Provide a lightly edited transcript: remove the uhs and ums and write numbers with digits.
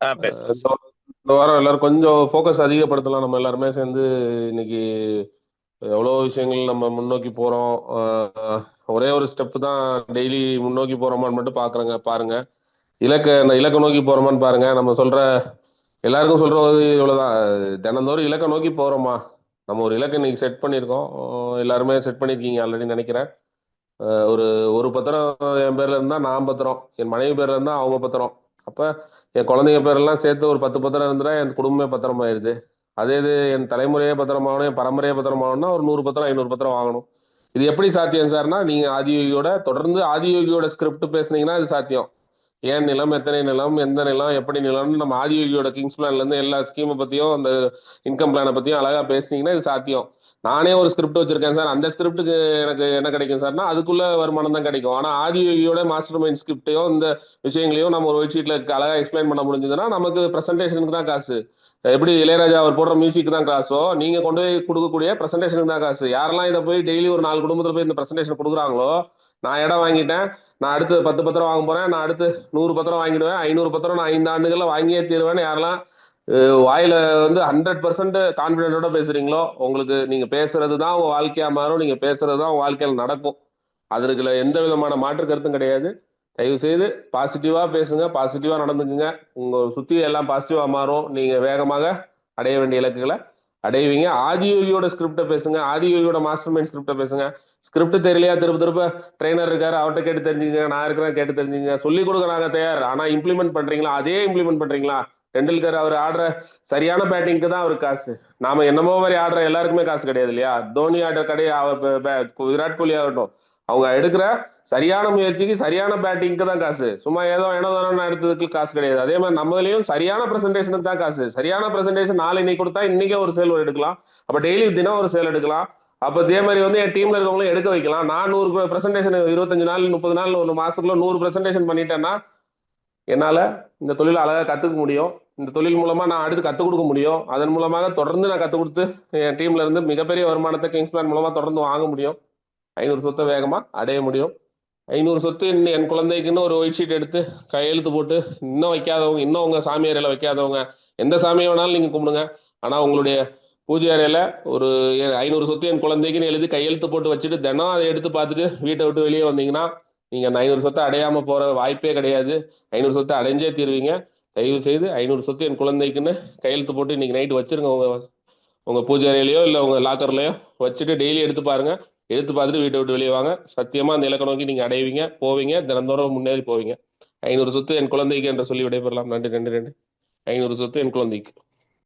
பேசலாம். இந்த இந்த வாரம் எல்லாரும் கொஞ்சம் ஃபோக்கஸ் அதிகப்படுத்தலாம். நம்ம எல்லாருமே சேர்ந்து இன்னைக்கு எவ்வளோ விஷயங்கள் நம்ம முன்னோக்கி போறோம். ஒரே ஒரு ஸ்டெப் தான் டெய்லி முன்னோக்கி போறோமான்னு மட்டும் பாக்குறேங்க பாருங்க. இந்த இலக்கை நோக்கி போறோமான்னு பாருங்க. நம்ம சொல்ற எல்லாருக்கும் சொல்றது இவ்வளவுதான். தினந்தோறும் இலக்கை நோக்கி போறோமா? நம்ம ஒரு இலக்கை இன்னைக்கு செட் பண்ணியிருக்கோம். எல்லாருமே செட் பண்ணியிருக்கீங்க ஆல்ரெடி நினைக்கிறேன். ஒரு ஒரு பத்திரம் என் பேர்ல இருந்தா நான் பத்திரம், என் மனைவி பேர்ல இருந்தா அவங்க பத்திரம். அப்ப என் குழந்தைங்க பேரெல்லாம் சேர்த்து ஒரு 10 பத்திரம் இருந்தா என் குடும்பமே பத்திரமாயிருது. அதே இது என் தலைமுறையே பத்திரமாகணும், என் பரம்பரையே பத்திரமாகணும்னா ஒரு 100 பத்திரம் 500 பத்திரம் வாங்கணும். இது எப்படி சாத்தியம் சார்னா, நீங்க ஆதியோகியோட தொடர்ந்து ஆதியோகியோட ஸ்கிரிப்ட் பேசுனீங்கன்னா இது சாத்தியம். ஏன் நிலம், எத்தனை நிலம், எந்த நிலம், எப்படி நிலம்னு நம்ம ஆதியோகியோட கிங்ஸ் பிளான்ல இருந்து எல்லா ஸ்கீமை பத்தியும் அந்த இன்கம் பிளானை பத்தியும் அழகா பேசுனீங்கன்னா இது சாத்தியம். நானே ஒரு ஸ்கிரிப்ட் வச்சிருக்கேன் சார், அந்த ஸ்கிரிப்டுக்கு எனக்கு என்ன கிடைக்கும் சார்னா அதுக்குள்ள வருமானம் தான் கிடைக்கும். ஆனா ஆதியோகியோட மாஸ்டர் மைண்ட் ஸ்கிரிப்டையோ இந்த விஷயங்களையும் நம்ம ஒரு ஒயிட் ஷீட்ல அழகா எக்ஸ்பிளைன் பண்ண முடிஞ்சதுன்னா நமக்கு பிரசன்டேஷனுக்கு தான் காசு. எப்படி இளையராஜா அவர் போடுற மியூசிக் தான் காசோ, நீங்க கொண்டு போய் கொடுக்கக்கூடிய பிரசன்டேஷனுக்கு தான் காசு. யாரெல்லாம் இதை போய் டெய்லி ஒரு 4 குடும்பத்துல போய் இந்த பிரசன்டேஷன் கொடுக்குறாங்களோ, நான் இடம் வாங்கிட்டேன், நான் அடுத்து 10 பத்திரம் வாங்க போறேன், நான் அடுத்து 100 பத்திரம் வாங்கிடுவேன், 500 பத்திரம் நான் 5 ஆண்டுகள்ல வாங்கியே தீருவேன்னு யாரெல்லாம் வாயில வந்து 100% கான்பிடென்டோட பேசுறீங்களோ, உங்களுக்கு நீங்க பேசுறது தான் உங்க வாழ்க்கையா மாறும், நீங்க பேசுறது தான் உங்க வாழ்க்கையில நடக்கும். அதுல எந்த விதமான மாற்று கருத்தும் கிடையாது. தயவு செய்து பாசிட்டிவா பேசுங்க, பாசிட்டிவா நடந்துக்குங்க. உங்க சுத்தி எல்லாம் பாசிட்டிவா மாறும். நீங்க வேகமாக அடைய வேண்டிய இலக்குகளை அடைவீங்க. ஆதியோகியோட ஸ்கிரிப்டை பேசுங்க, ஆதியோகியோட மாஸ்டர் மைண்ட் ஸ்கிரிப்டை பேசுங்க. ஸ்கிரிப்ட் தெரியலையா, திரும்ப திரும்ப ட்ரெயினர் இருக்காரு அவர்கிட்ட கேட்டு தெரிஞ்சுங்க, நான் இருக்கிறேன் கேட்டு தெரிஞ்சுங்க. சொல்லி கொடுக்க நாங்க தயார். ஆனா இம்ப்ளிமெண்ட் பண்றீங்களா? அதே இம்ப்ளிமெண்ட் பண்றீங்களா? டெண்டுல்கர் அவர் ஆடுற சரியான பேட்டிங்க்கு தான் அவருக்கு காசு. நாம என்னமோ மாதிரி ஆடுற எல்லாருக்குமே காசு கிடையாது இல்லையா? தோனி ஆடுற கிடையாது, விராட் கோலி ஆகட்டும், அவங்க எடுக்கிற சரியான முயற்சிக்கு சரியான பேட்டிங்க்கு தான் காசு. சும்மா ஏதோ தானே எடுத்ததுக்கு காசு கிடையாது. அதே மாதிரி நம்மளையும் சரியான பிரசன்டேஷனுக்கு தான் காசு. சரியான பிரசன்டேஷன் நாளை இன்னைக்கு கொடுத்தா இன்னைக்கே ஒரு சேல் எடுக்கலாம். அப்ப டெய்லி தினம் ஒரு சேல் எடுக்கலாம். அப்ப இதே மாதிரி வந்து என் டீம்ல இருக்கவங்களும் எடுக்க வைக்கலாம். நான் 100 பிரசன்டேஷன் 25 நாள் 30 நாள் ஒரு மாசத்துக்குள்ள 100 பிரசன்டேஷன் பண்ணிட்டேன்னா என்னால இந்த தொழிலை அழகா கத்துக்க முடியும். இந்த தொழில் மூலமா நான் அடுத்து கத்துக் கொடுக்க முடியும். அதன் மூலமாக தொடர்ந்து நான் கத்துக் கொடுத்து என் டீம்ல இருந்து மிகப்பெரிய வருமானத்தை கிங்ஸ் பிளான் மூலமா தொடர்ந்து வாங்க முடியும். 500 சொத்தை வேகமா அடைய முடியும். 500 சொத்து என் குழந்தைக்குன்னு ஒரு ஒயிட் ஷீட் எடுத்து கையெழுத்து போட்டு, இன்னும் வைக்காதவங்க, இன்னும் உங்க சாமி அறையில வைக்காதவங்க, எந்த சாமியை வேணாலும் நீங்க கும்பிடுங்க. ஆனா உங்களுடைய பூஜை அறையில ஒரு 500 சொத்து என் குழந்தைக்குன்னு எழுதி கையெழுத்து போட்டு வச்சுட்டு தினம் அதை எடுத்து பார்த்துட்டு வீட்டை விட்டு வெளியே வந்தீங்கன்னா நீங்க அந்த 500 சொத்தை அடையாம போற வாய்ப்பே கிடையாது. 500 சொத்தை அடைஞ்சே தீருவீங்க. தயவு செய்து 500 சொத்து என் குழந்தைக்குன்னு கையெழுத்து போட்டு இன்னைக்கு நைட்டு வச்சிருங்க. உங்க உங்க பூஜை அறையிலயோ இல்ல உங்க லாக்கர்லயோ வச்சுட்டு டெய்லி எடுத்து பாருங்க. எடுத்து பார்த்துட்டு வீட்டை விட்டு வெளியே வாங்க. சத்தியமா அந்த இலக்கை நோக்கி நீங்க அடைவீங்க, போவீங்க, தினந்தோறும் முன்னேறி போவீங்க. 500 சொத்து என் குழந்தைக்கு என்று சொல்லி விடைபெறலாம். நன்றி நன்றி நன்றி. 500 சொத்து என் குழந்தைக்கு.